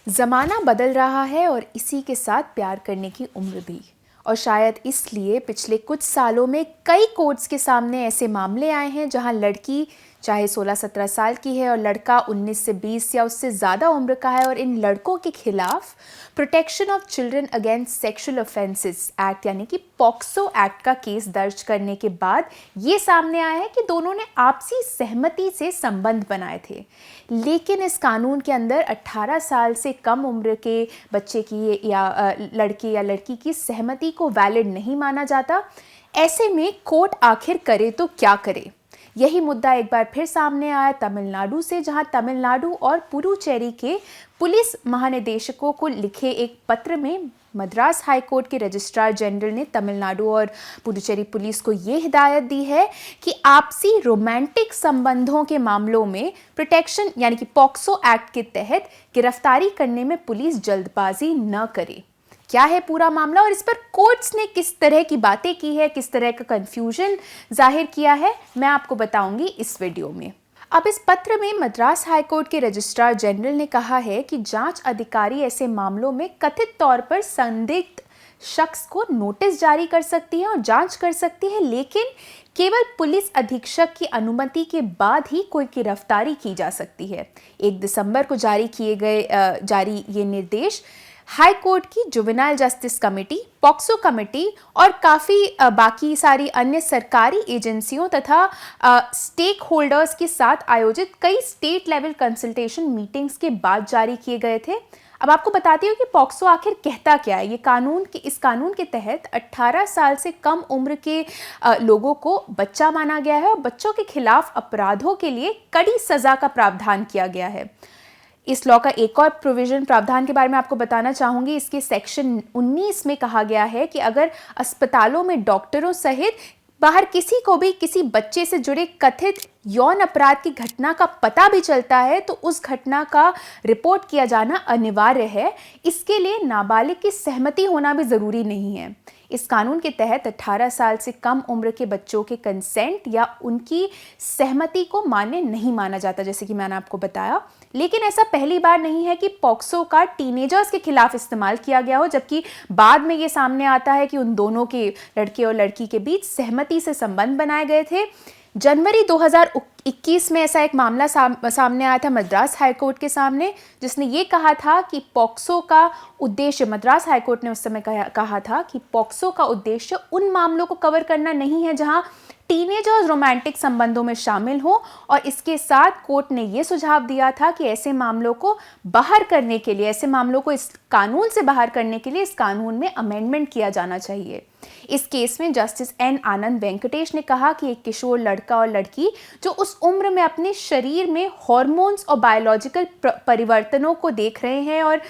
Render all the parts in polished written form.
ज़माना बदल रहा है और इसी के साथ प्यार करने की उम्र भी। और शायद इसलिए पिछले कुछ सालों में कई कोर्ट्स के सामने ऐसे मामले आए हैं जहां लड़की चाहे 16-17 साल की है और लड़का 19 से 20 या उससे ज़्यादा उम्र का है, और इन लड़कों के खिलाफ protection of children against sexual offences act यानी कि पॉक्सो एक्ट का केस दर्ज करने के बाद ये सामने आया है कि दोनों ने आपसी सहमति से संबंध बनाए थे। लेकिन इस कानून के अंदर 18 साल से कम उम्र के बच्चे की या लड़के या लड़की की सहमति को वैलिड नहीं माना जाता। ऐसे में कोर्ट आखिर करे तो क्या करे? यही मुद्दा एक बार फिर सामने आया तमिलनाडु से, जहां तमिलनाडु और पुडुचेरी के पुलिस महानिदेशकों को लिखे एक पत्र में मद्रास हाई कोर्ट के रजिस्ट्रार जनरल ने तमिलनाडु और पुडुचेरी पुलिस को ये हिदायत दी है कि आपसी रोमांटिक संबंधों के मामलों में प्रोटेक्शन यानी कि पॉक्सो एक्ट के तहत गिरफ्तारी करने में पुलिस जल्दबाजी न करे। क्या है पूरा मामला और इस पर कोर्ट्स ने किस तरह की बातें की है, किस तरह का कंफ्यूजन जाहिर किया है, मैं आपको बताऊंगी इस वीडियो में। अब इस पत्र में मद्रास हाई कोर्ट के रजिस्ट्रार जनरल ने कहा है कि जांच अधिकारी ऐसे मामलों में कथित तौर पर संदिग्ध शख्स को नोटिस जारी कर सकती है और जांच कर सकती है, लेकिन केवल पुलिस अधीक्षक की अनुमति के बाद ही कोई गिरफ्तारी की जा सकती है। 1 दिसंबर को जारी ये निर्देश हाई कोर्ट की juvenile justice committee, POCSO committee और काफ़ी बाकी सारी अन्य सरकारी एजेंसियों तथा स्टेक होल्डर्स के साथ आयोजित कई स्टेट लेवल कंसल्टेशन मीटिंग्स के बाद जारी किए गए थे। अब आपको बताती हूँ कि पॉक्सो आखिर कहता क्या है। इस कानून के तहत 18 साल से कम उम्र के लोगों को बच्चा माना गया है और बच्चों के खिलाफ अपराधों के लिए कड़ी सज़ा का प्रावधान किया गया है। इस लॉ का एक और प्रोविजन प्रावधान के बारे में आपको बताना चाहूँगी। इसके सेक्शन 19 में कहा गया है कि अगर अस्पतालों में डॉक्टरों सहित बाहर किसी को भी किसी बच्चे से जुड़े कथित यौन अपराध की घटना का पता भी चलता है तो उस घटना का रिपोर्ट किया जाना अनिवार्य है। इसके लिए नाबालिग की सहमति होना भी ज़रूरी नहीं है। इस कानून के तहत 18 साल से कम उम्र के बच्चों के कंसेंट या उनकी सहमति को मान्य नहीं माना जाता, जैसे कि मैंने आपको बताया। लेकिन ऐसा पहली बार नहीं है कि पॉक्सो का टीनेजर्स के खिलाफ इस्तेमाल किया गया हो, जबकि बाद में ये सामने आता है कि उन दोनों के लड़के और लड़की के बीच सहमति से संबंध बनाए गए थे। जनवरी 2021 में ऐसा एक मामला सामने आया था मद्रास हाईकोर्ट के सामने, जिसने ये कहा था कि पॉक्सो का उद्देश्य, मद्रास हाईकोर्ट ने उस समय कहा था कि पॉक्सो का उद्देश्य उन मामलों को कवर करना नहीं है जहां टीनेजर्स रोमांटिक संबंधों में शामिल हों, और इसके साथ कोर्ट ने यह सुझाव दिया था कि ऐसे मामलों को बाहर करने के लिए, ऐसे मामलों को इस कानून से बाहर करने के लिए इस कानून में अमेंडमेंट किया जाना चाहिए। इस केस में जस्टिस एन आनंद वेंकटेश ने कहा कि एक किशोर लड़का और लड़की जो उस उम्र में अपने शरीर में हॉर्मोन्स और बायोलॉजिकल परिवर्तनों को देख रहे हैं और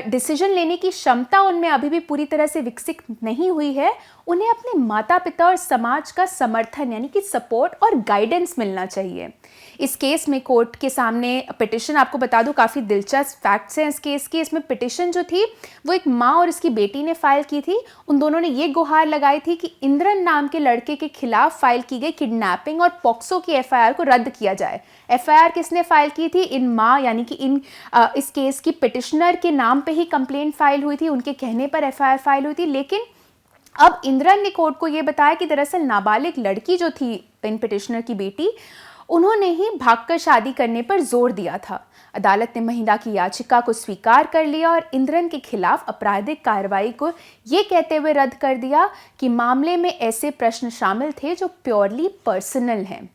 डिसीजन लेने की क्षमता उनमें अभी भी पूरी तरह से विकसित नहीं हुई है, उन्हें अपने माता पिता और समाज का समर्थन यानी कि सपोर्ट और गाइडेंस मिलना चाहिए। इस केस में कोर्ट के सामने पिटिशन, आपको बता दूं काफ़ी दिलचस्प फैक्ट्स हैं इस केस की। इसमें पिटिशन जो थी वो एक माँ और इसकी बेटी ने फाइल की थी। उन दोनों ने ये गुहार लगाई थी कि इंद्रन नाम के लड़के के खिलाफ फाइल की गई किडनैपिंग और पॉक्सो की एफआईआर को रद्द किया जाए। एफआईआर किसने फाइल की थी? इन माँ यानी कि इस केस की पिटिशनर के नाम पे ही कंप्लेंट फाइल हुई थी, उनके कहने पर एफआईआर फाइल हुई थी। लेकिन अब इंद्रन ने कोर्ट को यह बताया कि दरअसल नाबालिग लड़की जो थी, इन पिटिशनर की बेटी, उन्होंने ही भागकर शादी करने पर जोर दिया था। अदालत ने महिला की याचिका को स्वीकार कर लिया और इंद्रन के खिलाफ आपराधिक कार्रवाई को ये कहते हुए रद्द कर दिया कि मामले में ऐसे प्रश्न शामिल थे जो प्योरली पर्सनल हैं।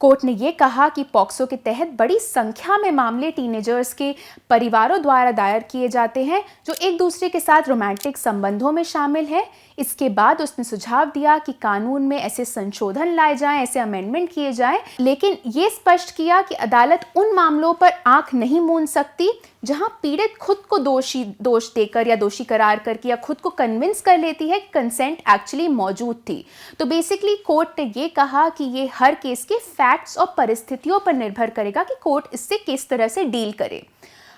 कोर्ट ने यह कहा कि पॉक्सो के तहत बड़ी संख्या में मामले टीनेजर्स के परिवारों द्वारा दायर किए जाते हैं जो एक दूसरे के साथ रोमांटिक संबंधों में शामिल हैं। इसके बाद उसने सुझाव दिया कि कानून में ऐसे संशोधन लाए जाएं, ऐसे अमेंडमेंट किए जाएं, लेकिन ये स्पष्ट किया कि अदालत उन मामलों पर आंख नहीं मूंद सकती जहां पीड़ित खुद को दोष देकर या दोषी करार करके या खुद को कन्विंस कर लेती है कि कंसेंट एक्चुअली मौजूद थी। तो बेसिकली कोर्ट ने ये कहा कि ये हर केस के फैक्ट्स और परिस्थितियों पर निर्भर करेगा कि कोर्ट इससे किस तरह से डील करे।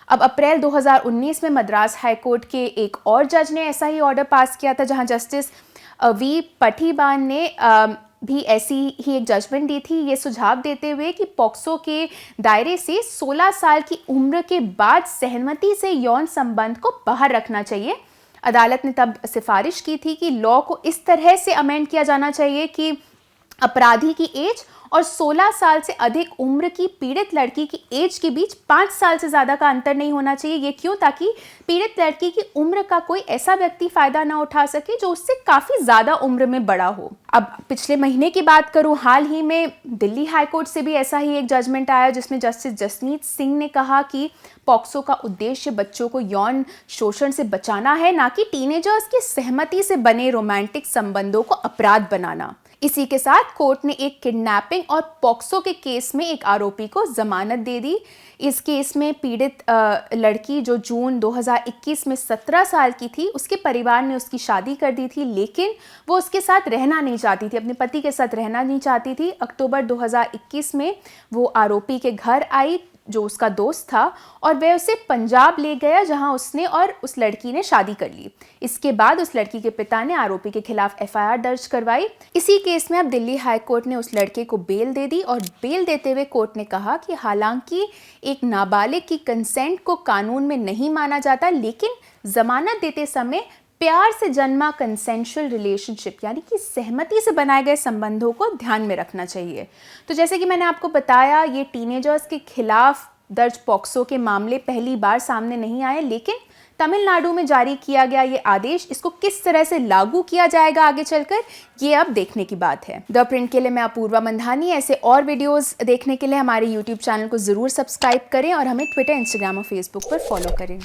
अब अप्रैल 2019 में मद्रास हाईकोर्ट के एक और जज ने ऐसा ही ऑर्डर पास किया था, जहां जस्टिस वी पठीबान ने भी ऐसी ही एक जजमेंट दी थी, ये सुझाव देते हुए कि पॉक्सो के दायरे से 16 साल की उम्र के बाद सहमति से यौन संबंध को बाहर रखना चाहिए। अदालत ने तब सिफारिश की थी कि लॉ को इस तरह से अमेंड किया जाना चाहिए कि अपराधी की एज और 16 साल से अधिक उम्र की पीड़ित लड़की की एज के बीच 5 साल से ज़्यादा का अंतर नहीं होना चाहिए। ये क्यों? ताकि पीड़ित लड़की की उम्र का कोई ऐसा व्यक्ति फ़ायदा ना उठा सके जो उससे काफ़ी ज़्यादा उम्र में बड़ा हो। अब पिछले महीने की बात करूं, हाल ही में दिल्ली हाई कोर्ट से भी ऐसा ही एक जजमेंट आया जिसमें जस्टिस जसमीत सिंह ने कहा कि पॉक्सो का उद्देश्य बच्चों को यौन शोषण से बचाना है, ना कि टीनेजर्स की सहमति से बने रोमांटिक संबंधों को अपराध बनाना। इसी के साथ कोर्ट ने एक किडनैपिंग और पॉक्सो के केस में एक आरोपी को जमानत दे दी। इस केस में पीड़ित लड़की जो जून 2021 में 17 साल की थी, उसके परिवार ने उसकी शादी कर दी थी, लेकिन वो उसके साथ रहना नहीं चाहती थी, अपने पति के साथ रहना नहीं चाहती थी। अक्टूबर 2021 में वो आरोपी के घर आई जो उसका दोस्त था, और वह उसे पंजाब ले गया जहां उसने और उस लड़की ने शादी कर ली। इसके बाद उस लड़की के पिता ने आरोपी के खिलाफ एफआईआर दर्ज करवाई। इसी केस में अब दिल्ली हाई कोर्ट ने उस लड़के को बेल दे दी, और बेल देते हुए कोर्ट ने कहा कि हालांकि एक नाबालिग की कंसेंट को कानून में नहीं माना जाता, लेकिन जमानत देते समय प्यार से जन्मा कंसेंशुअल रिलेशनशिप यानी कि सहमति से बनाए गए संबंधों को ध्यान में रखना चाहिए। तो जैसे कि मैंने आपको बताया, ये टीनेजर्स के खिलाफ दर्ज पॉक्सो के मामले पहली बार सामने नहीं आए, लेकिन तमिलनाडु में जारी किया गया ये आदेश, इसको किस तरह से लागू किया जाएगा आगे चलकर, ये अब देखने की बात है। द प्रिंट के लिए मैं अपूर्वा मंधानी। ऐसे और वीडियोस देखने के लिए हमारे यूट्यूब चैनल को ज़रूर सब्सक्राइब करें और हमें ट्विटर, इंस्टाग्राम और फेसबुक पर फॉलो करें।